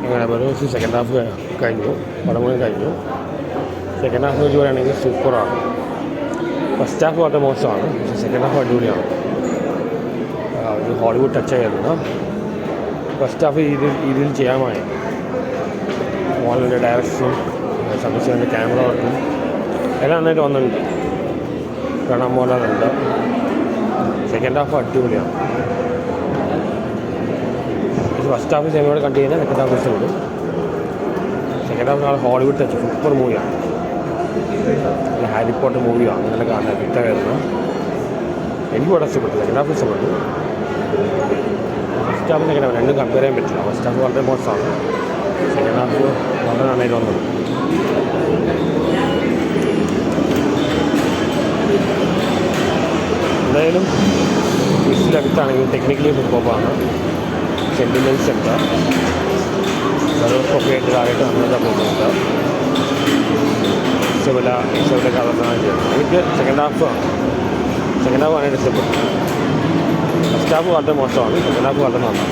അങ്ങനെ ഒരു second half കഴിഞ്ഞു, പടം മുഴുവൻ കഴിഞ്ഞു. സെക്കൻഡ് ഹാഫ് വെച്ച് പറയുകയാണെങ്കിൽ സൂപ്പറാണ്. ഫസ്റ്റ് ഹാഫ് വളരെ മോശമാണ്, പക്ഷേ സെക്കൻഡ് ഹാഫ് അടിപൊളിയാണ്. ഒരു ഹോളിവുഡ് ടച്ച് ആയിരുന്നു. ഫസ്റ്റ് ഹാഫ് ഇതിൽ ചെയ്യാമായി. മോഹൻലാലിൻ്റെ ഡയറക്ഷനും സംവിധാനത്തിൻ്റെ ക്യാമറ വർക്കും എല്ലാം നന്നായിട്ട് വന്നിട്ടുണ്ട്. കാണാൻ മോഹൻലാലുണ്ട്. സെക്കൻഡ് ഹാഫ് അടിപൊളിയാണ്. ഫസ്റ്റ് ഹാഫ് സിനിമയോട് കണ്ടു കഴിഞ്ഞാൽ സെക്കൻഡ് ഹാഫ് ഇഷ്ടപ്പെടും. സെക്കൻഡ് ഹാഫ് നാളെ ഹോളിവുഡ് ടച്ച് സൂപ്പർ മൂവിയാണ്. നല്ല ഹാരി പോട്ടർ മൂവിയാണ്. അങ്ങനെ കാണാൻ ഹിറ്റായിരുന്നു. എനിക്ക് വളരെ ഇഷ്ടപ്പെട്ടു. സെക്കൻഡ് ഹാഫ് ഇഷ്ടപ്പെട്ടു. ഫസ്റ്റ് ഹാഫ് സെക്കൻഡ് ഹാഫ് രണ്ടും കമ്പയർ ചെയ്യാൻ പറ്റില്ല. ഫസ്റ്റ് ഹാഫ് വളരെ മോശമാണ്. സെക്കൻഡ് ഹാഫ് വളരെ നന്നായിട്ട് വന്നത്. എന്തായാലും വിസിലടുത്താണെങ്കിൽ ടെക്നിക്കലി സൂപ്പറാണ്. സെൻറ്റിമെൻറ്റ്സ് ഉണ്ട്, ഡയലോഗ്സൊക്കെ ആയിട്ട് നന്നായിട്ട് പോകുന്നുണ്ട്. ഇഷ്ടപ്പെട്ട കഥ എനിക്ക് സെക്കൻഡ് ഹാഫ് ആയിട്ട് ഇഷ്ടപ്പെട്ടു. ഫസ്റ്റ് ഹാഫ് വളരെ മോശമാണ്, സെക്കൻഡ് ഹാഫ് വളരെ നന്നാണ്.